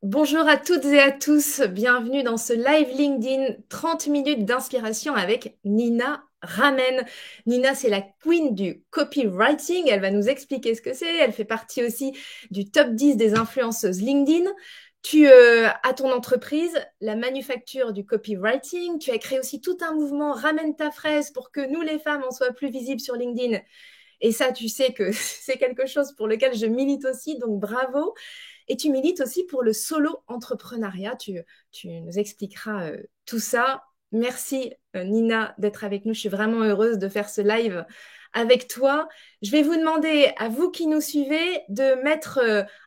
Bonjour à toutes et à tous, bienvenue dans ce live LinkedIn 30 minutes d'inspiration avec Nina Ramen. Nina, c'est la queen du copywriting, elle va nous expliquer ce que c'est, elle fait partie aussi du top 10 des influenceuses LinkedIn. Tu as ton entreprise, la manufacture du copywriting, tu as créé aussi tout un mouvement Ramène ta fraise pour que nous les femmes, on soit plus visibles sur LinkedIn. Et ça, tu sais que c'est quelque chose pour lequel je milite aussi, donc bravo. Et tu milites aussi pour le solo entrepreneuriat. Tu nous expliqueras tout ça. Merci Nina d'être avec nous. Je suis vraiment heureuse de faire ce live avec toi. Je vais vous demander à vous qui nous suivez de mettre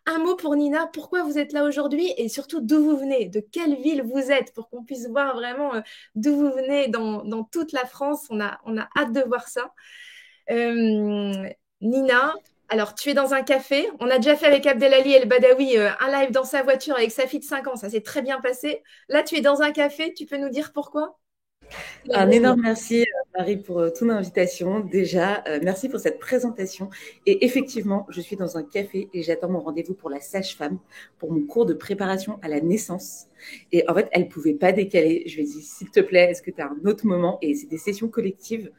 un mot pour Nina. Pourquoi vous êtes là aujourd'hui et surtout d'où vous venez, de quelle ville vous êtes pour qu'on puisse voir vraiment d'où vous venez dans toute la France. On a hâte de voir ça. Nina, alors tu es dans un café. On a déjà fait avec Abdelali El Badawi un live dans sa voiture avec sa fille de 5 ans. Ça s'est très bien passé. Là, tu es dans un café. Tu peux nous dire pourquoi? C'est la Un grosse voix. énorme merci, Marie, pour ton invitation. Déjà, merci pour cette présentation. Et effectivement, je suis dans un café et j'attends mon rendez-vous pour la sage-femme, pour mon cours de préparation à la naissance. Et en fait, elle ne pouvait pas décaler. Je lui ai dit, s'il te plaît, est-ce que tu as un autre moment? Et c'est des sessions collectives.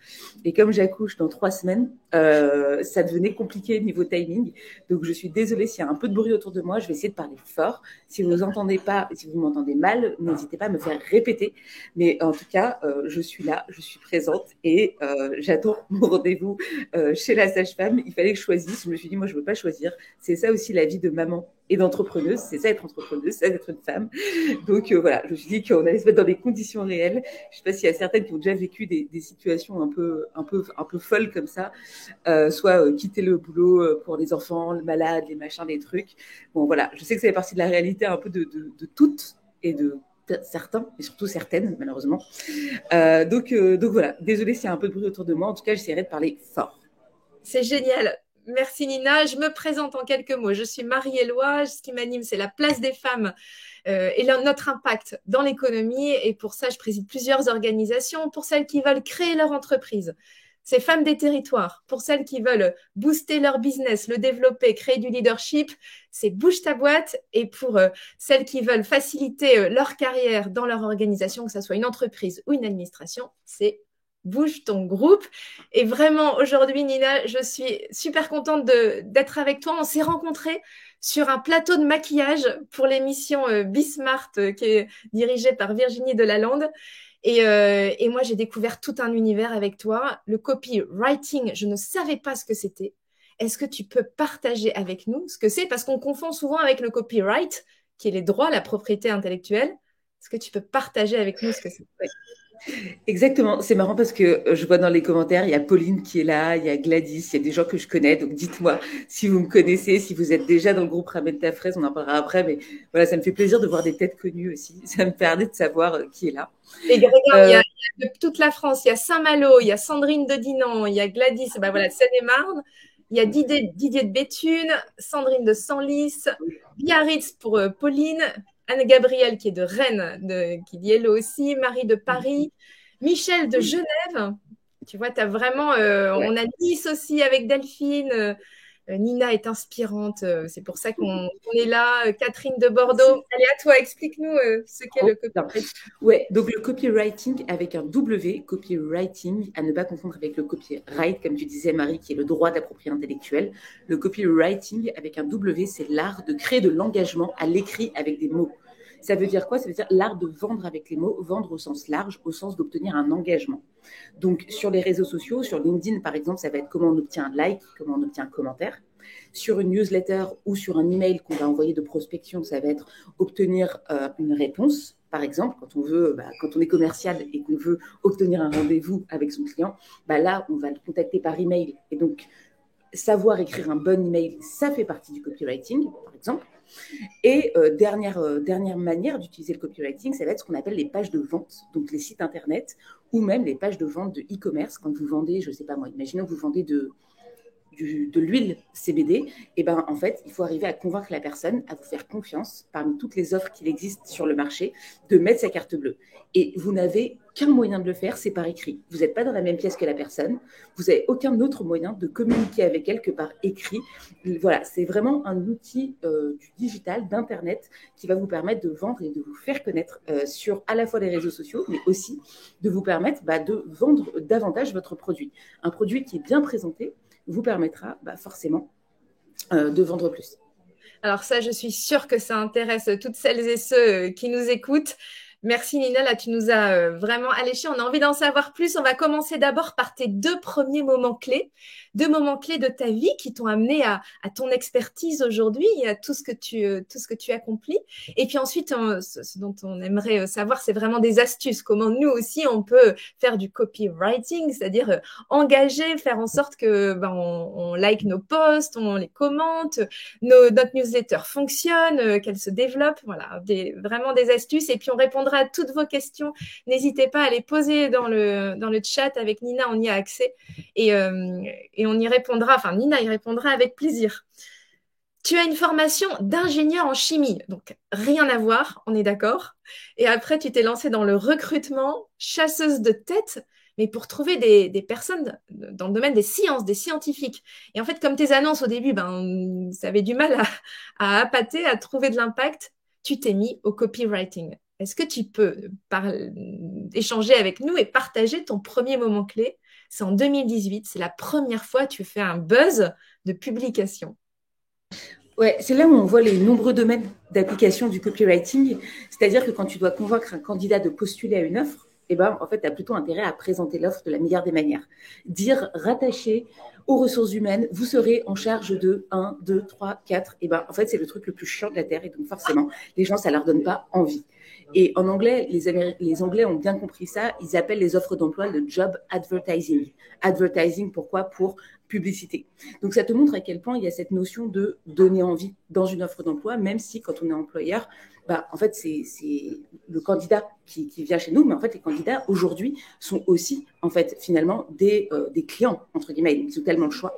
Et comme j'accouche dans 3 semaines, ça devenait compliqué niveau timing. Donc, je suis désolée s'il y a un peu de bruit autour de moi. Je vais essayer de parler fort. Si vous entendez pas, si vous m'entendez mal, n'hésitez pas à me faire répéter. Mais en tout cas, je suis là, je suis présente et j'attends mon rendez-vous chez la sage-femme. Il fallait que je choisisse. Je me suis dit, moi, je ne veux pas choisir. C'est ça aussi la vie de maman et d'entrepreneuse. C'est ça être entrepreneuse, c'est ça être une femme. Donc voilà, je me suis dit qu'on allait se mettre dans des conditions réelles. Je ne sais pas s'il y a certaines qui ont déjà vécu des situations un peu folles comme ça, soit quitter le boulot pour les enfants, le malade, les machins, les trucs. Bon voilà, je sais que ça fait partie de la réalité un peu de toutes et de certains, et surtout certaines, malheureusement. Donc voilà, désolée s'il y a un peu de bruit autour de moi. En tout cas, j'essaierai de parler fort. C'est génial. Merci Nina. Je me présente en quelques mots. Je suis Marie-Éloi. Ce qui m'anime, c'est la place des femmes et notre impact dans l'économie. Et pour ça, je préside plusieurs organisations. Pour celles qui veulent créer leur entreprise, c'est Femmes des territoires. Pour celles qui veulent booster leur business, le développer, créer du leadership, c'est Bouge ta boîte. Et pour celles qui veulent faciliter leur carrière dans leur organisation, que ce soit une entreprise ou une administration, c'est Bouge ton groupe. Et vraiment, aujourd'hui, Nina, je suis super contente d'être avec toi. On s'est rencontrés sur un plateau de maquillage pour l'émission Be Smart qui est dirigée par Virginie Delalande. Et moi, j'ai découvert tout un univers avec toi. Le copywriting, je ne savais pas ce que c'était. Est-ce que tu peux partager avec nous ce que c'est? Parce qu'on confond souvent avec le copyright, qui est les droits, la propriété intellectuelle. Est-ce que tu peux partager avec nous ce que c'est? Exactement, c'est marrant parce que je vois dans les commentaires, il y a Pauline qui est là, il y a Gladys, il y a des gens que je connais, donc dites-moi si vous me connaissez, si vous êtes déjà dans le groupe Ramène ta fraise, on en parlera après, mais voilà, ça me fait plaisir de voir des têtes connues aussi, ça me permet de savoir qui est là. Et regarde, Euh, il y a de toute la France. Il y a Saint-Malo, il y a Sandrine de Dinan, il y a Gladys, ben voilà, de Seine-et-Marne. Il y a Didier de Béthune, Sandrine de Senlis, Biarritz pour Pauline, Anne-Gabrielle qui est de Rennes, qui dit hello aussi, Marie de Paris, Michel de Genève. Tu vois, tu as vraiment. ouais. On a Nice aussi avec Delphine. Nina est inspirante. C'est pour ça qu'on est là. Catherine de Bordeaux. Allez, à toi, explique-nous ce qu'est Trop le bien. copyright. Ouais, donc le copywriting avec un W, copywriting, à ne pas confondre avec le copyright, comme tu disais, Marie, qui est le droit de la propriété intellectuelle. Le copywriting avec un W, c'est l'art de créer de l'engagement à l'écrit avec des mots. Ça veut dire quoi? Ça veut dire l'art de vendre avec les mots, vendre au sens large, au sens d'obtenir un engagement. Donc, sur les réseaux sociaux, sur LinkedIn, par exemple, ça va être comment on obtient un like, comment on obtient un commentaire. Sur une newsletter ou sur un email qu'on va envoyer de prospection, ça va être obtenir une réponse. Par exemple, quand on est commercial et qu'on veut obtenir un rendez-vous avec son client, là, on va le contacter par email. Et donc, savoir écrire un bon email, ça fait partie du copywriting, par exemple. Et dernière manière d'utiliser le copywriting, ça va être ce qu'on appelle les pages de vente, donc les sites internet ou même les pages de vente de e-commerce. Quand vous vendez, je ne sais pas moi, imaginons que vous vendez de l'huile CBD, et ben en fait, il faut arriver à convaincre la personne à vous faire confiance parmi toutes les offres qu'il existe sur le marché, de mettre sa carte bleue. Et vous n'avez qu'un moyen de le faire, c'est par écrit. Vous n'êtes pas dans la même pièce que la personne, vous n'avez aucun autre moyen de communiquer avec elle que par écrit. Voilà, c'est vraiment un outil du digital, d'Internet, qui va vous permettre de vendre et de vous faire connaître sur à la fois les réseaux sociaux, mais aussi de vous permettre de vendre davantage votre produit. Un produit qui est bien présenté vous permettra forcément de vendre plus. Alors ça, je suis sûre que ça intéresse toutes celles et ceux qui nous écoutent. Merci Nina, là tu nous as vraiment alléché, on a envie d'en savoir plus. On va commencer d'abord par tes 2 premiers moments clés, 2 moments clés de ta vie qui t'ont amené à ton expertise aujourd'hui et à tout ce que tu accomplis. Et puis ensuite, ce dont on aimerait savoir, c'est vraiment des astuces, comment nous aussi on peut faire du copywriting, c'est-à-dire engager, faire en sorte que on like nos posts, on les commente, notre newsletter fonctionne, qu'elle se développe, voilà, vraiment des astuces. Et puis on répondra à toutes vos questions. N'hésitez pas à les poser dans le chat avec Nina, on y a accès et on y répondra. Enfin, Nina y répondra avec plaisir. Tu as une formation d'ingénieur en chimie, donc rien à voir, on est d'accord. Et après, tu t'es lancée dans le recrutement, chasseuse de tête, mais pour trouver des personnes dans le domaine des sciences, des scientifiques. Et en fait, comme tes annonces au début, ça avait du mal à appâter, à trouver de l'impact, tu t'es mis au copywriting. Est-ce que tu peux échanger avec nous et partager ton premier moment clé? C'est en 2018, c'est la première fois que tu fais un buzz de publication. Ouais, c'est là où on voit les nombreux domaines d'application du copywriting. C'est-à-dire que quand tu dois convaincre un candidat de postuler à une offre, en fait, tu as plutôt intérêt à présenter l'offre de la meilleure des manières. Dire, rattaché aux ressources humaines, vous serez en charge de 1, 2, 3, 4. En fait, c'est le truc le plus chiant de la Terre. Et donc, forcément, les gens, ça leur donne pas envie. Et en anglais, les Anglais ont bien compris ça. Ils appellent les offres d'emploi le job advertising. Advertising, pourquoi? Pour publicité. Donc, ça te montre à quel point il y a cette notion de donner envie dans une offre d'emploi, même si quand on est employeur, en fait, c'est le candidat qui vient chez nous, mais en fait, les candidats aujourd'hui sont aussi, en fait, finalement, des clients, entre guillemets. Ils ont tellement le choix.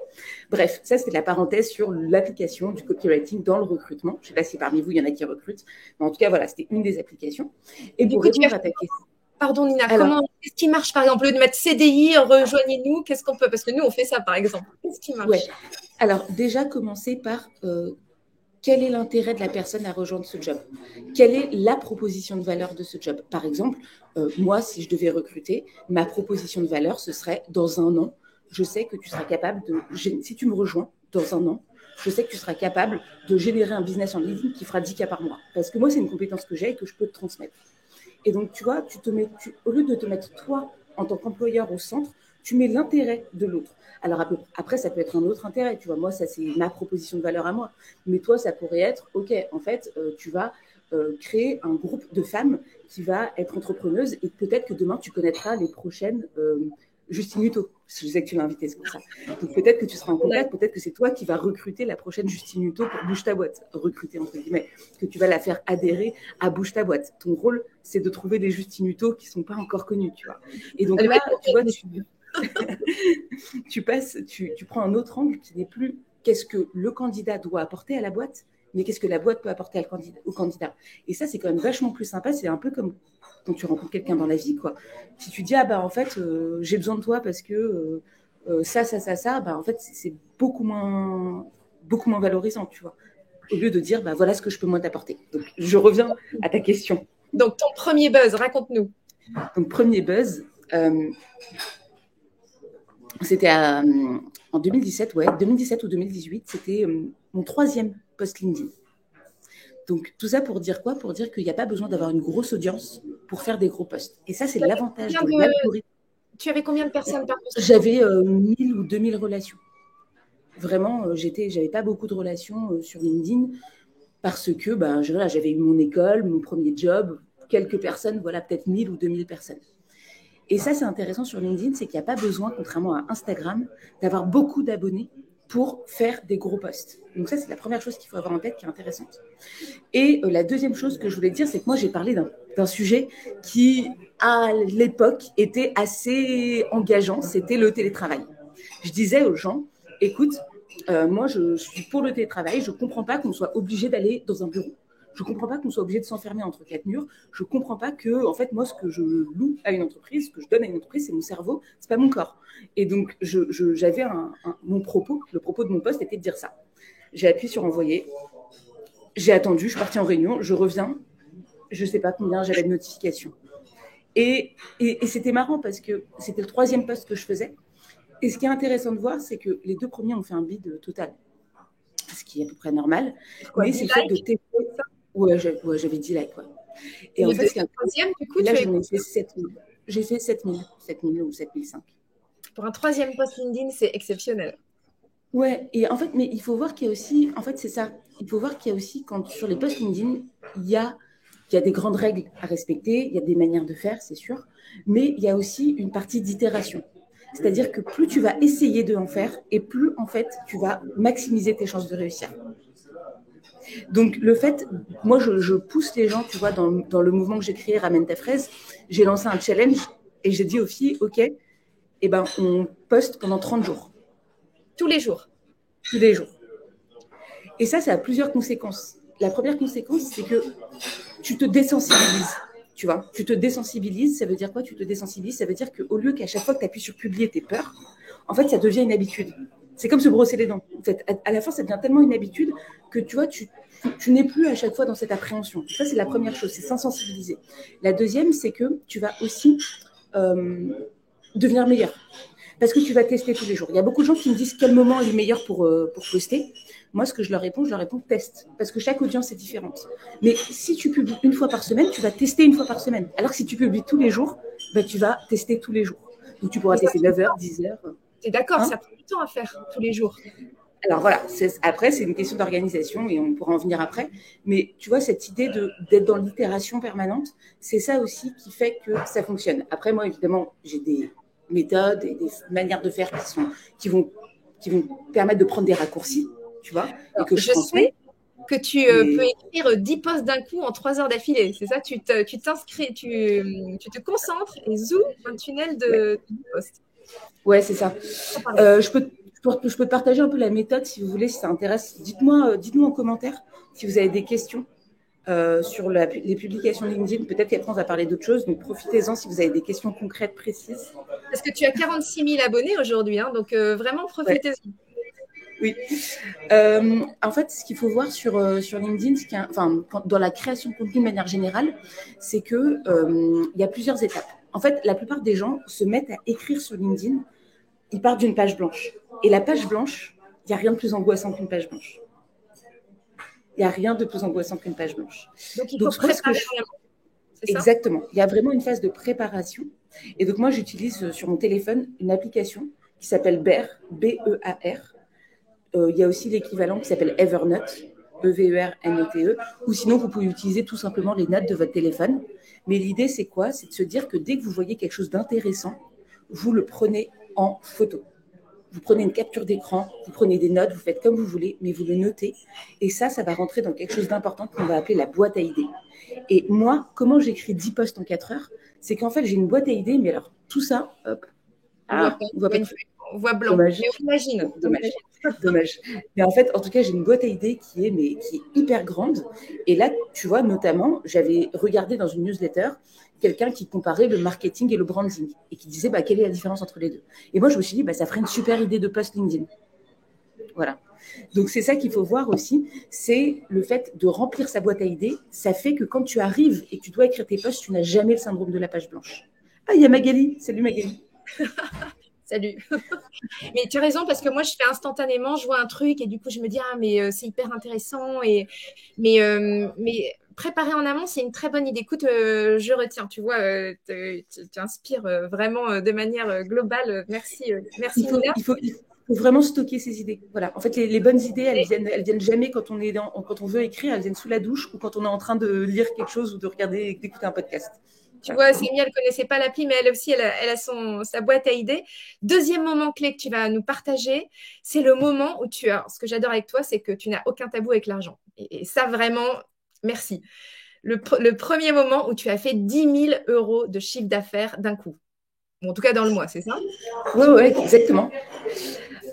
Bref, ça, c'était la parenthèse sur l'application du copywriting dans le recrutement. Je ne sais pas si parmi vous, il y en a qui recrutent, mais en tout cas, voilà, c'était une des applications. Et pour répondre à ta question. Pardon Nina, qu'est-ce qui marche par exemple? Au lieu de mettre CDI, rejoignez-nous, qu'est-ce qu'on peut? Parce que nous, on fait ça par exemple. Qu'est-ce qui marche? Alors, déjà, commencer par quel est l'intérêt de la personne à rejoindre ce job? Quelle est la proposition de valeur de ce job? Par exemple, moi, si je devais recruter, ma proposition de valeur, ce serait dans un an, je sais que tu seras capable si tu me rejoins dans un an, je sais que tu seras capable de générer un business en ligne qui fera 10 cas par mois. Parce que moi, c'est une compétence que j'ai et que je peux te transmettre. Et donc, tu vois, au lieu de te mettre toi en tant qu'employeur au centre, tu mets l'intérêt de l'autre. Alors après, ça peut être un autre intérêt. Tu vois, moi, ça, c'est ma proposition de valeur à moi. Mais toi, ça pourrait être, OK, en fait, tu vas créer un groupe de femmes qui va être entrepreneuse et peut-être que demain, tu connaîtras les prochaines Justine Hutto. Je sais que tu l'as invitée, c'est pour ça. Donc peut-être que tu seras en contact, peut-être que c'est toi qui vas recruter la prochaine Justine Hutto pour Bouge ta boîte. Recruter, entre guillemets. Que tu vas la faire adhérer à Bouge ta boîte. Ton rôle, c'est de trouver des Justine Hutto qui ne sont pas encore connues, tu vois. Et donc là, tu vois, tu prends un autre angle qui n'est plus qu'est-ce que le candidat doit apporter à la boîte, mais qu'est-ce que la boîte peut apporter au candidat. Et ça, c'est quand même vachement plus sympa. C'est un peu comme quand tu rencontres quelqu'un dans la vie, quoi. Si tu dis, en fait, j'ai besoin de toi parce que ça, en fait, c'est beaucoup moins valorisant, tu vois. Au lieu de dire, voilà ce que je peux moi t'apporter. Donc, je reviens à ta question. Donc, ton premier buzz, raconte-nous. Donc, premier buzz, c'était en 2017, 2017 ou 2018, c'était mon 3e post LinkedIn. Donc, tout ça pour dire quoi? Pour dire qu'il n'y a pas besoin d'avoir une grosse audience pour faire des gros posts. Et ça, c'est l'avantage de l'algorithme. Tu avais combien de personnes par post? J'avais 1000 ou 2000 relations. Vraiment, j'avais pas beaucoup de relations sur LinkedIn parce que j'avais eu mon école, mon premier job, quelques personnes, voilà, peut-être 1000 ou 2000 personnes. Et ça, c'est intéressant sur LinkedIn, c'est qu'il n'y a pas besoin, contrairement à Instagram, d'avoir beaucoup d'abonnés pour faire des gros posts. Donc ça, c'est la première chose qu'il faut avoir en tête qui est intéressante. Et la deuxième chose que je voulais dire, c'est que moi, j'ai parlé d'un sujet qui, à l'époque, était assez engageant, c'était le télétravail. Je disais aux gens, écoute, moi, je suis pour le télétravail. Je ne comprends pas qu'on soit obligé d'aller dans un bureau. Je ne comprends pas qu'on soit obligé de s'enfermer entre quatre murs. Je ne comprends pas que, en fait, moi, ce que je loue à une entreprise, ce que je donne à une entreprise, c'est mon cerveau, c'est pas mon corps. Et donc, j'avais mon propos, le propos de mon poste était de dire ça. J'ai appuyé sur envoyer. J'ai attendu, je suis partie en réunion, je reviens. Je ne sais pas combien j'avais de notifications. Et c'était marrant parce que c'était le 3e poste que je faisais. Et ce qui est intéressant de voir, c'est que les 2 premiers ont fait un bid total, ce qui est à peu près normal. Quoi, mais c'est le fait de tester. Ouais, j'avais 10 likes. Ouais. Et en fait, ce qui est troisième, du coup, là, j'en ai fait 7000. J'ai fait 7000 ou 7005. Pour un 3e post LinkedIn, c'est exceptionnel. Ouais, et en fait, mais il faut voir qu'il y a aussi, en fait, c'est ça. Il faut voir qu'il y a aussi, quand sur les posts LinkedIn, il y a des grandes règles à respecter, il y a des manières de faire, c'est sûr, mais il y a aussi une partie d'itération. C'est-à-dire que plus tu vas essayer de en faire, et plus, en fait, tu vas maximiser tes chances de réussir. Donc, le fait, moi, je pousse les gens, tu vois, dans le mouvement que j'ai créé, Ramène ta fraise, j'ai lancé un challenge, et j'ai dit aux filles, OK, eh ben, on poste pendant 30 jours. Tous les jours. Tous les jours. Et ça a plusieurs conséquences. La première conséquence, c'est que tu te désensibilises. Tu vois, tu te désensibilises, ça veut dire quoi? Tu te désensibilises, ça veut dire qu'au lieu qu'à chaque fois que tu appuies sur publier tes peurs, en fait, ça devient une habitude. C'est comme se brosser les dents. En fait, à la fin, ça devient tellement une habitude que tu vois, tu n'es plus à chaque fois dans cette appréhension. Ça, c'est la première chose, c'est s'insensibiliser. La deuxième, c'est que tu vas aussi devenir meilleur. Parce que tu vas tester tous les jours. Il y a beaucoup de gens qui me disent quel moment est le meilleur pour poster. Moi, ce que je leur réponds teste. Parce que chaque audience est différente. Mais si tu publies une fois par semaine, tu vas tester une fois par semaine. Alors que si tu publies tous les jours, ben, tu vas tester tous les jours. Donc, tu pourras tester 9 heures, 10 heures. C'est d'accord, ça prend du temps à faire tous les jours. Alors voilà, après, c'est une question d'organisation et on pourra en venir après. Mais tu vois, cette idée d'être dans l'itération permanente, c'est ça aussi qui fait que ça fonctionne. Après, moi, évidemment, j'ai des méthodes et des manières de faire qui vont permettre de prendre des raccourcis, tu vois, et que je sais que tu peux écrire 10 posts d'un coup en 3 heures d'affilée. C'est ça, tu t'inscris, tu te concentres et zoom un tunnel de 10 posts. Ouais, c'est ça. Je peux te partager un peu la méthode si vous voulez, si ça intéresse. Dites-moi en commentaire si vous avez des questions sur les publications LinkedIn. Peut-être qu'après, on va parler d'autres choses. Donc, profitez-en si vous avez des questions concrètes, précises. Parce que tu as 46 000 abonnés aujourd'hui. Hein, donc, vraiment, profitez-en. Ouais. Oui. En fait, ce qu'il faut voir sur LinkedIn, dans la création de contenu de manière générale, c'est qu'il y a plusieurs étapes. En fait, la plupart des gens se mettent à écrire sur LinkedIn. Ils partent d'une page blanche. Et la page blanche, il n'y a rien de plus angoissant qu'une page blanche. Il n'y a rien de plus angoissant qu'une page blanche. Donc, il faut préparer. Exactement. Il y a vraiment une phase de préparation. Et donc, moi, j'utilise sur mon téléphone une application qui s'appelle Bear, B-E-A-R. Il y a aussi l'équivalent qui s'appelle Evernote, E-V-E-R-N-O-T-E. Ou sinon, vous pouvez utiliser tout simplement les notes de votre téléphone. Mais l'idée, c'est quoi? C'est de se dire que dès que vous voyez quelque chose d'intéressant, vous le prenez en photo. Vous prenez une capture d'écran, vous prenez des notes, vous faites comme vous voulez, mais vous le notez. Et ça va rentrer dans quelque chose d'important qu'on va appeler la boîte à idées. Et moi, comment j'écris 10 posts en 4 heures? C'est qu'en fait, j'ai une boîte à idées, mais alors, tout ça, hop. On voit blanc. Dommage. Mais on imagine. Dommage. Mais en fait, en tout cas, j'ai une boîte à idées qui est hyper grande. Et là, tu vois, notamment, j'avais regardé dans une newsletter quelqu'un qui comparait le marketing et le branding et qui disait quelle est la différence entre les deux. Et moi, je me suis dit, ça ferait une super idée de post LinkedIn. Voilà. Donc, c'est ça qu'il faut voir aussi, c'est le fait de remplir sa boîte à idées. Ça fait que quand tu arrives et que tu dois écrire tes posts, tu n'as jamais le syndrome de la page blanche. Ah, il y a Magali. Salut Magali. Salut. Mais tu as raison, parce que moi, je fais instantanément, je vois un truc et du coup, je me dis, mais c'est hyper intéressant. Mais préparer en amont, c'est une très bonne idée. Écoute, je retiens, tu vois, tu inspires vraiment de manière globale. Merci. Il faut vraiment stocker ces idées. Voilà. En fait, les bonnes idées, elles viennent jamais quand on veut écrire, elles viennent sous la douche ou quand on est en train de lire quelque chose ou d'écouter un podcast. Tu vois, Céline, elle ne connaissait pas l'appli, mais elle aussi, elle a sa boîte à idées. Deuxième moment clé que tu vas nous partager, c'est le moment où ce que j'adore avec toi, c'est que tu n'as aucun tabou avec l'argent. Et ça, vraiment, merci. Le premier moment où tu as fait 10 000 euros de chiffre d'affaires d'un coup. Bon, en tout cas, dans le mois, c'est ça? Oui, exactement.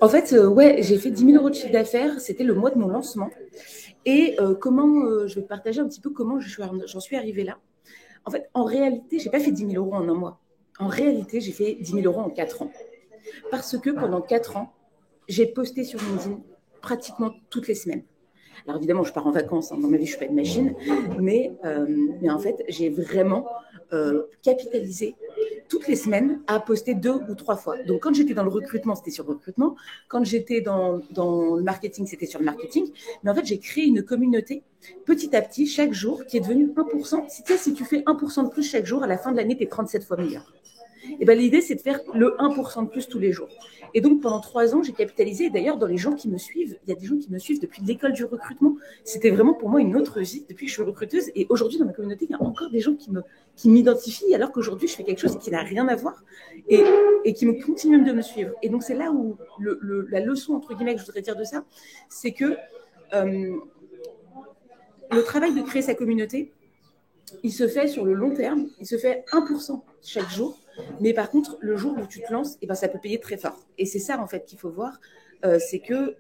En fait, ouais, j'ai fait 10 000 euros de chiffre d'affaires. C'était le mois de mon lancement. Et je vais te partager un petit peu comment j'en suis arrivée là. En fait, en réalité, je n'ai pas fait 10 000 euros en un mois. En réalité, j'ai fait 10 000 euros en 4 ans. Parce que pendant 4 ans, j'ai posté sur LinkedIn pratiquement toutes les semaines. Alors évidemment, je pars en vacances, hein, dans ma vie, je ne suis pas une machine, mais en fait, j'ai vraiment capitalisé toutes les semaines à poster 2 ou 3 fois. Donc quand j'étais dans le recrutement, c'était sur le recrutement. Quand j'étais dans le marketing, c'était sur le marketing. Mais en fait, j'ai créé une communauté petit à petit, chaque jour, qui est devenue 1%. Si tu fais 1% de plus chaque jour, à la fin de l'année, tu es 37 fois meilleur. Et ben, l'idée, c'est de faire le 1% de plus tous les jours. Et donc, pendant 3 ans, j'ai capitalisé. Et d'ailleurs, dans les gens qui me suivent, il y a des gens qui me suivent depuis l'école du recrutement. C'était vraiment pour moi une autre vie depuis que je suis recruteuse. Et aujourd'hui, dans ma communauté, il y a encore des gens qui m'identifient, alors qu'aujourd'hui, je fais quelque chose qui n'a rien à voir et qui me continuent de me suivre. Et donc, c'est là où la leçon, entre guillemets, que je voudrais dire de ça, c'est que le travail de créer sa communauté, il se fait sur le long terme, il se fait 1% chaque jour. Mais par contre, le jour où tu te lances, eh ben, ça peut payer très fort. Et c'est ça, en fait, qu'il faut voir. C'est que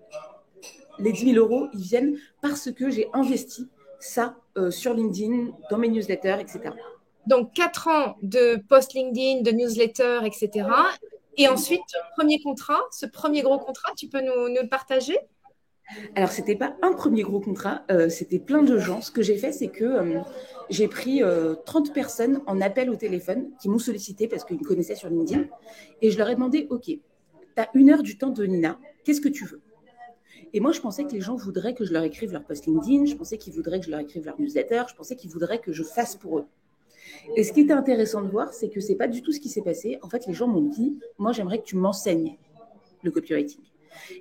les 10 000 euros, ils viennent parce que j'ai investi ça sur LinkedIn, dans mes newsletters, etc. Donc, 4 ans de post LinkedIn, de newsletter, etc. Et ensuite, premier contrat, ce premier gros contrat, tu peux nous le partager? Alors, ce n'était pas un premier gros contrat, c'était plein de gens. Ce que j'ai fait, c'est que j'ai pris 30 personnes en appel au téléphone qui m'ont sollicité parce qu'ils me connaissaient sur LinkedIn. Et je leur ai demandé, OK, tu as 1 heure du temps de Nina, qu'est-ce que tu veux? Et moi, je pensais que les gens voudraient que je leur écrive leur post LinkedIn, je pensais qu'ils voudraient que je leur écrive leur newsletter, je pensais qu'ils voudraient que je fasse pour eux. Et ce qui était intéressant de voir, c'est que ce n'est pas du tout ce qui s'est passé. En fait, les gens m'ont dit, moi, j'aimerais que tu m'enseignes le copywriting.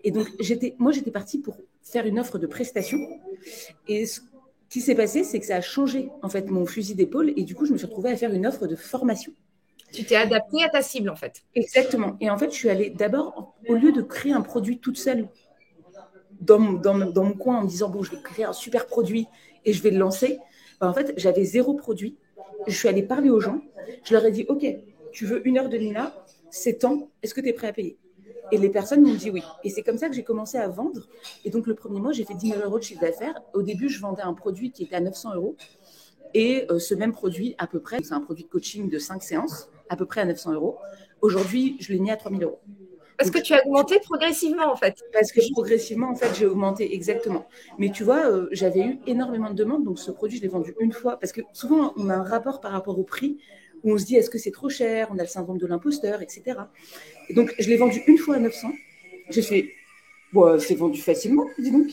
Et donc, j'étais partie pour faire une offre de prestation. Et ce qui s'est passé, c'est que ça a changé, en fait, mon fusil d'épaule. Et du coup, je me suis retrouvée à faire une offre de formation. Tu t'es adaptée à ta cible, en fait. Exactement. Et en fait, je suis allée d'abord, au lieu de créer un produit toute seule dans mon coin en me disant, bon, je vais créer un super produit et je vais le lancer, ben, en fait, j'avais 0 produit. Je suis allée parler aux gens. Je leur ai dit, OK, tu veux 1 heure de Nina, c'est tant, est-ce que tu es prêt à payer? Et les personnes m'ont dit oui. Et c'est comme ça que j'ai commencé à vendre. Et donc, le premier mois, j'ai fait 10 000 euros de chiffre d'affaires. Au début, je vendais un produit qui était à 900 euros. Et ce même produit, à peu près, c'est un produit de coaching de 5 séances, à peu près à 900 euros. Aujourd'hui, je l'ai mis à 3 000 euros. Parce que tu as augmenté progressivement, en fait. Parce que progressivement, en fait, j'ai augmenté, exactement. Mais tu vois, j'avais eu énormément de demandes. Donc, ce produit, je l'ai vendu une fois. Parce que souvent, on a un rapport par rapport au prix où on se dit, est-ce que c'est trop cher? On a le syndrome de l'imposteur, etc. Et donc, je l'ai vendu une fois à 900. J'ai fait, bon, c'est vendu facilement, dis donc.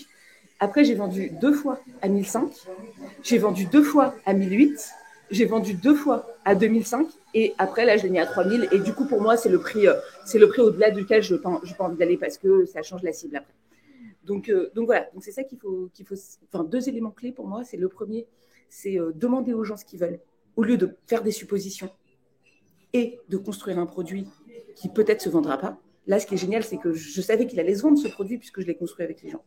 Après, j'ai vendu 2 fois à 1005. J'ai vendu 2 fois à 1008. J'ai vendu 2 fois à 2005. Et après, là, je l'ai mis à 3000. Et du coup, pour moi, c'est le prix au-delà duquel je n'ai pas envie d'aller parce que ça change la cible après. Donc voilà. Donc, c'est ça qu'il faut. Enfin, 2 éléments clés pour moi. C'est le premier, c'est demander aux gens ce qu'ils veulent au lieu de faire des suppositions et de construire un produit qui peut-être ne se vendra pas. Là, ce qui est génial, c'est que je savais qu'il allait se vendre ce produit puisque je l'ai construit avec les gens.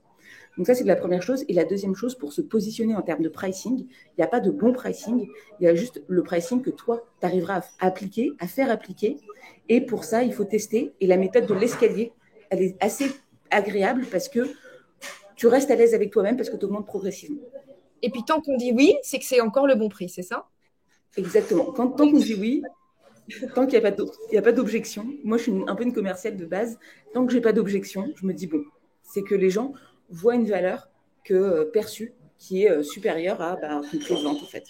Donc ça, c'est la première chose. Et la deuxième chose, pour se positionner en termes de pricing, il n'y a pas de bon pricing. Il y a juste le pricing que toi, tu arriveras à appliquer, à faire appliquer. Et pour ça, il faut tester. Et la méthode de l'escalier, elle est assez agréable parce que tu restes à l'aise avec toi-même parce que tu augmentes progressivement. Et puis, tant qu'on dit oui, c'est que c'est encore le bon prix, c'est ça? Exactement. Tant qu'on dit oui, tant qu'il n'y a pas d'objection, moi je suis un peu une commerciale de base, tant que je n'ai pas d'objection, je me dis bon, c'est que les gens voient une valeur perçue qui est supérieure à une prix de vente en fait.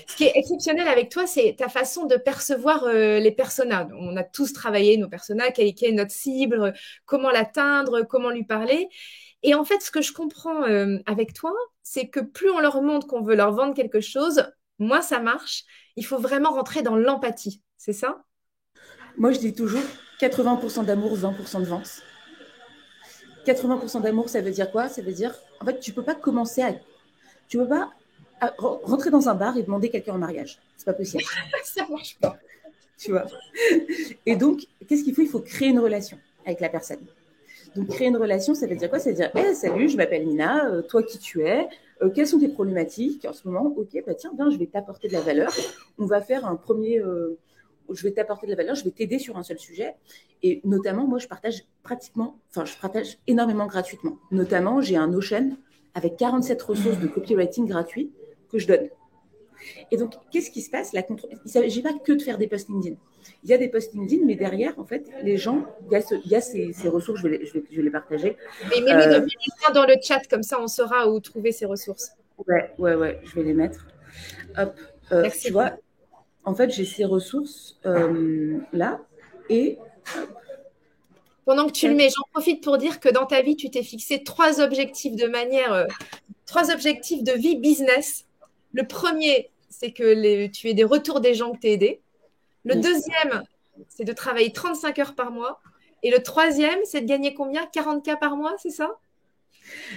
Ce qui est exceptionnel avec toi, c'est ta façon de percevoir les personas. On a tous travaillé nos personas, quelle est notre cible, comment l'atteindre, comment lui parler. Et en fait, ce que je comprends avec toi, c'est que plus on leur montre qu'on veut leur vendre quelque chose, moins ça marche. Il faut vraiment rentrer dans l'empathie, c'est ça? Moi, je dis toujours 80% d'amour, 20% de vente. 80% d'amour, ça veut dire quoi? Ça veut dire, en fait, tu peux pas rentrer dans un bar et demander quelqu'un en mariage. C'est pas possible. Ça marche pas. Tu vois. Et donc, qu'est-ce qu'il faut? Il faut créer une relation avec la personne. Donc, créer une relation, ça veut dire quoi? Ça veut dire, hey, salut, je m'appelle Nina, toi qui tu es, quelles sont tes problématiques en ce moment? Ok, bah tiens, je vais t'apporter de la valeur. On va faire un premier je vais t'apporter de la valeur, je vais t'aider sur un seul sujet. Et notamment, moi, je partage énormément gratuitement. Notamment, j'ai un Notion avec 47 ressources de copywriting gratuits que je donne. Et donc, qu'est-ce qui se passe? Il ne s'agit pas que de faire des posts LinkedIn. Il y a des posts LinkedIn, mais derrière, en fait, les gens, il y a ces ressources, je vais les partager. Mais mets-les dans le chat, comme ça on saura où trouver ces ressources. Ouais, je vais les mettre. Hop, tu vois, en fait, j'ai ces ressources là, et pendant que tu le mets, j'en profite pour dire que dans ta vie, tu t'es fixé 3 objectifs de vie business. Le premier, c'est que tu aies des retours des gens que tu as aidés. Le deuxième, c'est de travailler 35 heures par mois. Et le troisième, c'est de gagner combien? 40K par mois, c'est ça?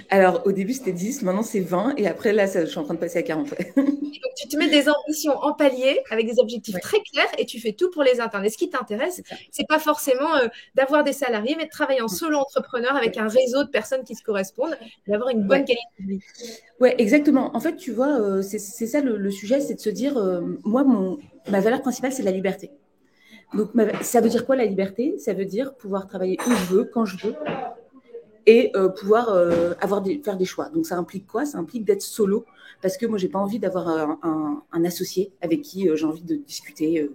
Alors, au début, c'était 10, maintenant c'est 20. Et après, là, je suis en train de passer à 40. Et donc, tu te mets des ambitions en palier avec des objectifs très clairs et tu fais tout pour les atteindre. Et ce qui t'intéresse, c'est pas forcément d'avoir des salariés, mais de travailler en solo entrepreneur avec un réseau de personnes qui se correspondent et d'avoir une bonne qualité de vie. Ouais, exactement. En fait, tu vois, c'est ça le sujet, c'est de se dire, moi, ma valeur principale, c'est la liberté. Donc, ça veut dire quoi la liberté? Ça veut dire pouvoir travailler où je veux, quand je veux, et pouvoir faire des choix. Donc, ça implique quoi? Ça implique d'être solo, parce que moi, j'ai pas envie d'avoir un associé avec qui j'ai envie de discuter.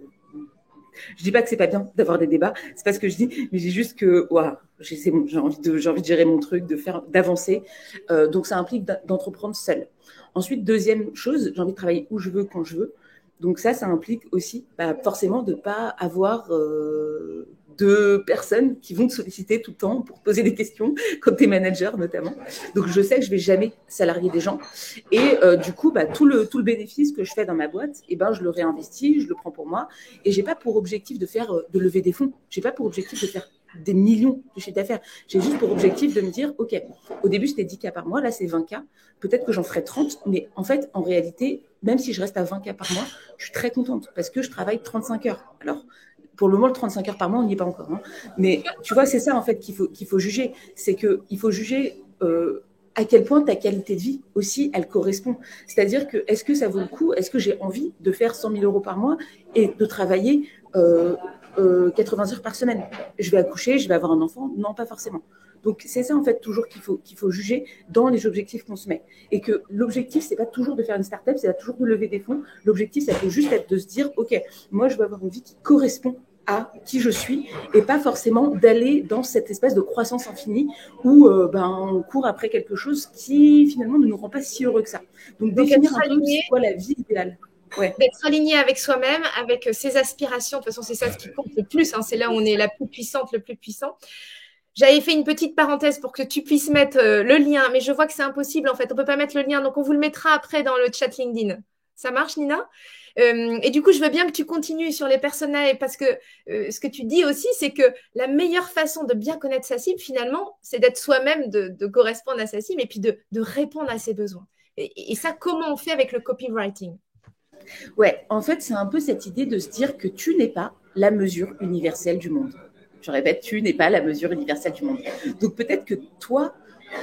Je dis pas que c'est pas bien d'avoir des débats, c'est pas ce que je dis, mais j'ai juste que c'est bon, j'ai envie de gérer mon truc, d'avancer. Donc, ça implique d'entreprendre seul. Ensuite, deuxième chose, j'ai envie de travailler où je veux, quand je veux. Donc ça implique aussi forcément de ne pas avoir de personnes qui vont te solliciter tout le temps pour poser des questions, comme tes managers notamment. Donc je sais que je ne vais jamais salarier des gens. Et du coup, tout le bénéfice que je fais dans ma boîte, je le réinvestis, je le prends pour moi. Et je n'ai pas pour objectif de lever des fonds. Je n'ai pas pour objectif de faire des millions de chiffre d'affaires. J'ai juste pour objectif de me dire, OK, au début, c'était 10K par mois, là, c'est 20K. Peut-être que j'en ferai 30, mais en fait, en réalité, même si je reste à 20K par mois, je suis très contente parce que je travaille 35 heures. Alors, pour le moment, le 35 heures par mois, on n'y est pas encore. Hein. Mais tu vois, c'est ça, en fait, qu'il faut juger. C'est qu'il faut juger à quel point ta qualité de vie aussi, elle correspond. C'est-à-dire que, est-ce que ça vaut le coup? Est-ce que j'ai envie de faire 100 000 euros par mois et de travailler 80 heures par semaine? Je vais accoucher, je vais avoir un enfant? Non, pas forcément. Donc, c'est ça, en fait, toujours qu'il faut juger dans les objectifs qu'on se met. Et que l'objectif, c'est pas toujours de faire une start-up, c'est pas toujours de lever des fonds. L'objectif, ça peut juste être de se dire, OK, moi, je veux avoir une vie qui correspond à qui je suis et pas forcément d'aller dans cette espèce de croissance infinie où on court après quelque chose qui, finalement, ne nous rend pas si heureux que ça. Donc définir un peu c'est quoi la vie idéale. Ouais. D'être aligné avec soi-même, avec ses aspirations. De toute façon, c'est ça ce qui compte le plus. Hein. C'est là où on est la plus puissante, le plus puissant. J'avais fait une petite parenthèse pour que tu puisses mettre le lien, mais je vois que c'est impossible en fait. On peut pas mettre le lien, donc on vous le mettra après dans le chat LinkedIn. Ça marche, Nina? Et du coup, je veux bien que tu continues sur les personas parce que ce que tu dis aussi, c'est que la meilleure façon de bien connaître sa cible, finalement, c'est d'être soi-même, de correspondre à sa cible et puis de répondre à ses besoins. Et ça, comment on fait avec le copywriting? Ouais, en fait, c'est un peu cette idée de se dire que tu n'es pas la mesure universelle du monde. Je répète, tu n'es pas la mesure universelle du monde. Donc peut-être que toi,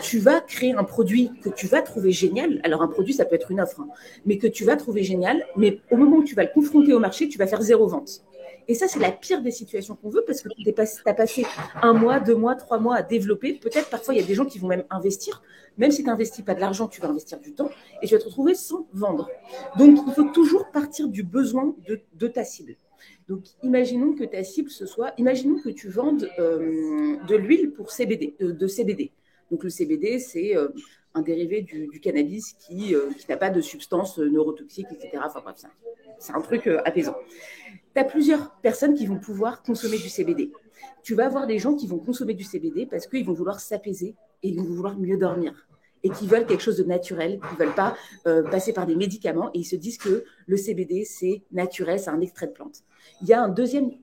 tu vas créer un produit que tu vas trouver génial. Alors un produit, ça peut être une offre, hein, mais que tu vas trouver génial. Mais au moment où tu vas le confronter au marché, tu vas faire 0 vente. Et ça, c'est la pire des situations qu'on veut parce que tu as passé 1 mois, 2 mois, 3 mois à développer. Peut-être parfois, il y a des gens qui vont même investir. Même si tu n'investis pas de l'argent, tu vas investir du temps et tu vas te retrouver sans vendre. Donc, il faut toujours partir du besoin de ta cible. Donc, imaginons que ta cible, imaginons que tu vendes de l'huile pour CBD, de CBD. Donc, le CBD, c'est un dérivé du cannabis qui n'a pas de substances neurotoxiques, etc. Enfin bref, c'est un truc apaisant. Tu as plusieurs personnes qui vont pouvoir consommer du CBD. Tu vas avoir des gens qui vont consommer du CBD parce qu'ils vont vouloir s'apaiser et ils vont vouloir mieux dormir. Et qui veulent quelque chose de naturel, qui ne veulent pas passer par des médicaments. Et ils se disent que le CBD, c'est naturel, c'est un extrait de plante. Il y a une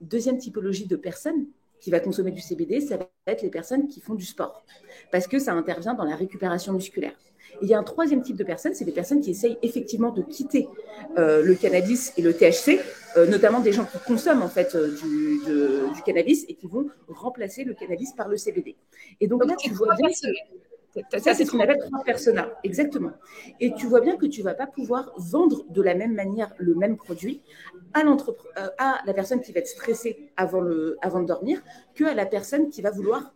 deuxième typologie de personnes qui va consommer du CBD, ça va être les personnes qui font du sport. Parce que ça intervient dans la récupération musculaire. Et il y a un troisième type de personnes, c'est des personnes qui essayent effectivement de quitter le cannabis et le THC, notamment des gens qui consomment en fait du cannabis et qui vont remplacer le cannabis par le CBD. Et donc là, tu vois bien... Ça, c'est ce qu'on appelle 3 personas, exactement. Et tu vois bien que tu ne vas pas pouvoir vendre de la même manière le même produit à la personne qui va être stressée avant de dormir qu'à la personne qui va vouloir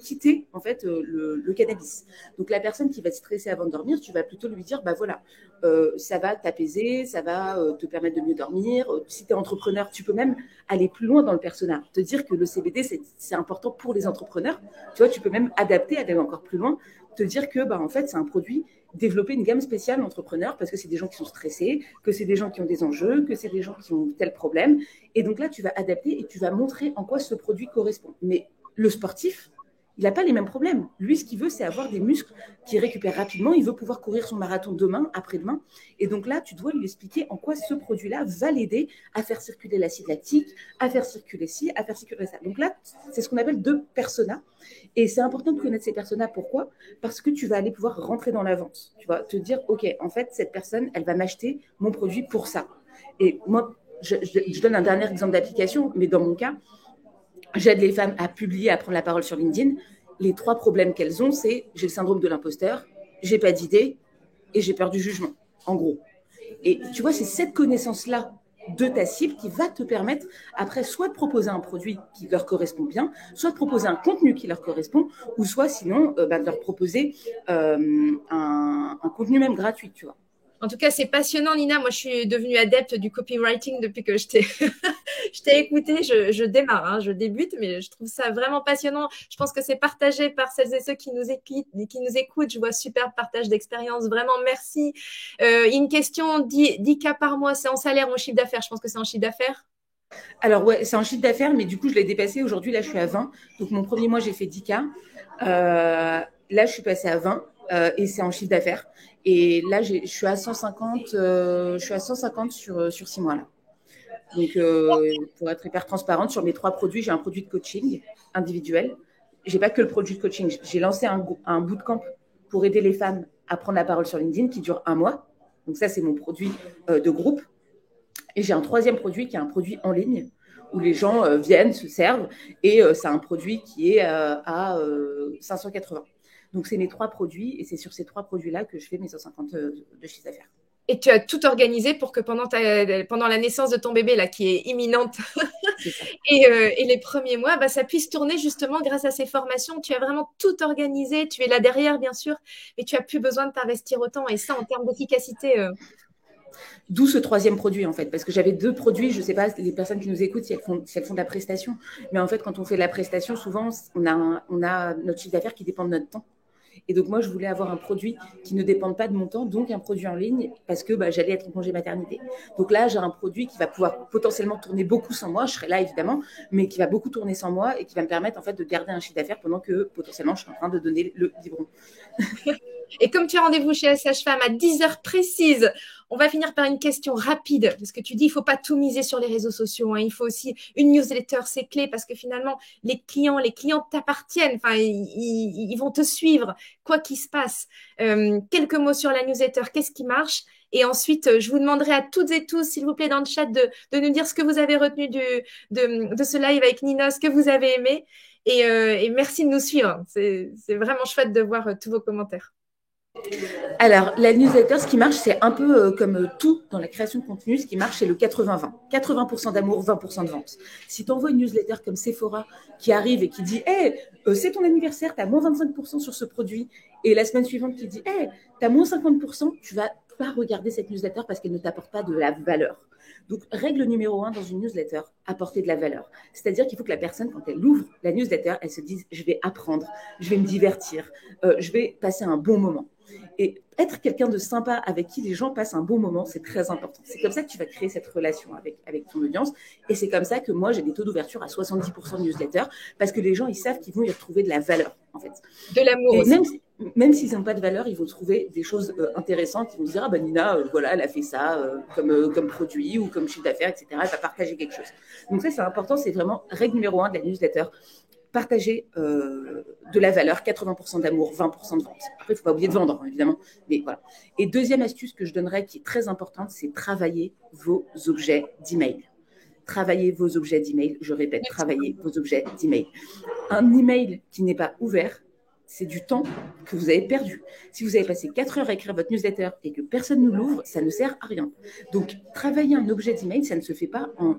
quitter en fait le cannabis. Donc la personne qui va être stressée avant de dormir, tu vas plutôt lui dire, bah voilà, ça va t'apaiser, ça va te permettre de mieux dormir. Si tu es entrepreneur, tu peux même aller plus loin dans le persona, te dire que le CBD, c'est important pour les entrepreneurs. Tu vois, tu peux même adapter, aller encore plus loin, te dire que bah, en fait, c'est un produit, développer une gamme spéciale entrepreneur parce que c'est des gens qui sont stressés, que c'est des gens qui ont des enjeux, que c'est des gens qui ont tel problème. Et donc là, tu vas adapter et tu vas montrer en quoi ce produit correspond. Mais le sportif, il n'a pas les mêmes problèmes. Lui, ce qu'il veut, c'est avoir des muscles qui récupèrent rapidement. Il veut pouvoir courir son marathon demain, après-demain. Et donc là, tu dois lui expliquer en quoi ce produit-là va l'aider à faire circuler l'acide lactique, à faire circuler ci, à faire circuler ça. Donc là, c'est ce qu'on appelle 2 personas. Et c'est important de connaître ces personas. Pourquoi ? Parce que tu vas aller pouvoir rentrer dans la vente. Tu vas te dire, OK, en fait, cette personne, elle va m'acheter mon produit pour ça. Et moi, je donne un dernier exemple d'application, mais dans mon cas, j'aide les femmes à publier, à prendre la parole sur LinkedIn. Les 3 problèmes qu'elles ont, c'est j'ai le syndrome de l'imposteur, j'ai pas d'idée et j'ai peur du jugement, en gros. Et tu vois, c'est cette connaissance-là de ta cible qui va te permettre après soit de proposer un produit qui leur correspond bien, soit de proposer un contenu qui leur correspond, ou soit sinon de leur proposer un contenu même gratuit, tu vois. En tout cas, c'est passionnant, Nina. Moi, je suis devenue adepte du copywriting depuis que je t'ai écouté. Je démarre, hein, je débute, mais je trouve ça vraiment passionnant. Je pense que c'est partagé par celles et ceux qui nous écoutent. Je vois super partage d'expérience. Vraiment, merci. Une question, 10 cas par mois, c'est en salaire ou en chiffre d'affaires? Je pense que c'est en chiffre d'affaires. Alors ouais, c'est en chiffre d'affaires, mais du coup, je l'ai dépassé. Aujourd'hui, là, je suis à 20. Donc, mon premier mois, j'ai fait 10 cas. Là, je suis passée à 20 et c'est en chiffre d'affaires. Et là, je suis à 150, sur 6 mois. Là. Donc, pour être hyper transparente, sur mes 3 produits, j'ai un produit de coaching individuel. J'ai pas que le produit de coaching. J'ai lancé un bootcamp pour aider les femmes à prendre la parole sur LinkedIn qui dure 1 mois. Donc ça, c'est mon produit de groupe. Et j'ai un 3e produit qui est un produit en ligne où les gens viennent, se servent. Et c'est un produit qui est à 580. Donc, c'est mes 3 produits. Et c'est sur ces 3 produits-là que je fais mes 150 de chiffre d'affaires. Et tu as tout organisé pour que pendant la naissance de ton bébé, là, qui est imminente, et les premiers mois, bah, ça puisse tourner justement grâce à ces formations. Tu as vraiment tout organisé. Tu es là derrière, bien sûr, mais tu n'as plus besoin de t'investir autant. Et ça, en termes d'efficacité. D'où ce 3e produit, en fait, parce que j'avais 2 produits. Je ne sais pas, les personnes qui nous écoutent, si elles font de la prestation. Mais en fait, quand on fait de la prestation, souvent, on a notre chiffre d'affaires qui dépend de notre temps. Et donc, moi, je voulais avoir un produit qui ne dépende pas de mon temps, donc un produit en ligne, parce que j'allais être en congé maternité. Donc là, j'ai un produit qui va pouvoir potentiellement tourner beaucoup sans moi. Je serai là, évidemment, mais qui va beaucoup tourner sans moi et qui va me permettre, en fait, de garder un chiffre d'affaires pendant que, potentiellement, je suis en train de donner le biberon. Et comme tu as rendez-vous chez la sage-femme à 10 heures précises, on va finir par une question rapide. Parce que tu dis, il ne faut pas tout miser sur les réseaux sociaux. Hein. Il faut aussi une newsletter, c'est clé. Parce que finalement, les clients t'appartiennent. Enfin, ils vont te suivre, quoi qu'il se passe. Quelques mots sur la newsletter. Qu'est-ce qui marche? Et ensuite, je vous demanderai à toutes et tous, s'il vous plaît, dans le chat, de nous dire ce que vous avez retenu de ce live avec Nina, ce que vous avez aimé. Et merci de nous suivre. C'est vraiment chouette de voir tous vos commentaires. Alors, la newsletter, ce qui marche, c'est un peu comme tout dans la création de contenu. Ce qui marche, c'est le 80-20. 80% d'amour, 20% de vente. Si tu envoies une newsletter comme Sephora qui arrive et qui dit hey, c'est ton anniversaire, tu as moins 25% sur ce produit, et la semaine suivante qui dit hey, tu as moins 50%, tu vas pas regarder cette newsletter parce qu'elle ne t'apporte pas de la valeur. Donc, règle numéro 1 dans une newsletter, apporter de la valeur. C'est-à-dire qu'il faut que la personne, quand elle ouvre la newsletter, elle se dise je vais apprendre, je vais me divertir, je vais passer un bon moment. Et être quelqu'un de sympa avec qui les gens passent un bon moment, c'est très important. C'est comme ça que tu vas créer cette relation avec ton audience. Et c'est comme ça que moi, j'ai des taux d'ouverture à 70% de newsletter parce que les gens, ils savent qu'ils vont y retrouver de la valeur, en fait. De l'amour aussi. Même s'ils n'ont pas de valeur, ils vont trouver des choses intéressantes. Ils vont se dire, ah ben Nina, voilà, elle a fait ça comme produit ou comme chiffre d'affaires, etc. Elle va partager quelque chose. Donc ça, c'est important. C'est vraiment règle numéro 1 de la newsletter. Partager de la valeur, 80% d'amour, 20% de vente. Après, il ne faut pas oublier de vendre, hein, évidemment. Mais voilà. Et deuxième astuce que je donnerais qui est très importante, c'est travailler vos objets d'email. Travaillez vos objets d'email. Je répète, travaillez vos objets d'email. Un email qui n'est pas ouvert, c'est du temps que vous avez perdu. Si vous avez passé 4 heures à écrire votre newsletter et que personne ne l'ouvre, ça ne sert à rien. Donc, travailler un objet d'email, ça ne se fait pas en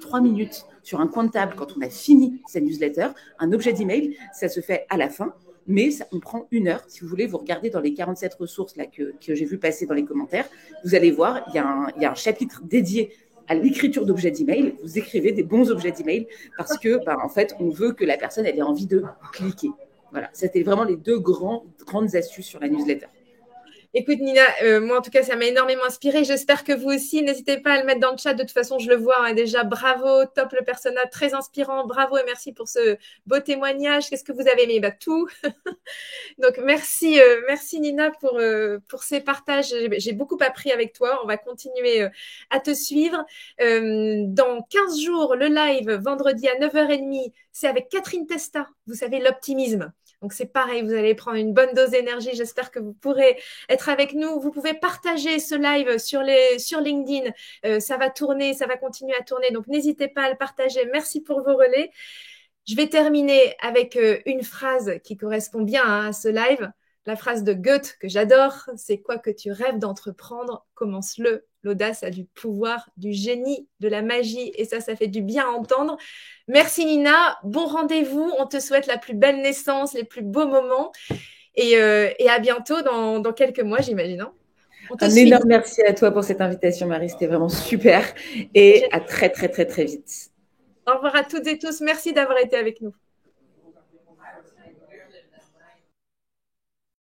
3 minutes sur un coin de table quand on a fini sa newsletter. Un objet d'email, ça se fait à la fin, mais ça, on prend 1 heure. Si vous voulez, vous regardez dans les 47 ressources là, que j'ai vu passer dans les commentaires, vous allez voir, il y a un chapitre dédié à l'écriture d'objets d'email. Vous écrivez des bons objets d'email parce que, en fait, on veut que la personne ait envie de cliquer. Voilà, c'était vraiment les deux grandes astuces sur la newsletter. Écoute Nina, moi en tout cas ça m'a énormément inspirée. J'espère que vous aussi. N'hésitez pas à le mettre dans le chat. De toute façon, je le vois hein, déjà. Bravo, top le personnage, très inspirant. Bravo et merci pour ce beau témoignage. Qu'est-ce que vous avez aimé? Tout. Donc merci Nina pour ces partages. J'ai beaucoup appris avec toi. On va continuer à te suivre. Dans 15 jours, le live vendredi à 9h30, c'est avec Catherine Testa. Vous savez, l'optimisme. Donc c'est pareil, vous allez prendre une bonne dose d'énergie. J'espère que vous pourrez être avec nous. Vous pouvez partager ce live sur LinkedIn. Ça va tourner, ça va continuer à tourner. Donc n'hésitez pas à le partager. Merci pour vos relais. Je vais terminer avec une phrase qui correspond bien à ce live. La phrase de Goethe que j'adore, c'est quoi que tu rêves d'entreprendre, commence-le. L'audace a du pouvoir, du génie, de la magie et ça fait du bien à entendre. Merci Nina, bon rendez-vous. On te souhaite la plus belle naissance, les plus beaux moments et à bientôt dans quelques mois, j'imagine. Hein. Un énorme merci à toi pour cette invitation, Marie. C'était vraiment super et à très, très, très, très vite. Au revoir à toutes et tous. Merci d'avoir été avec nous.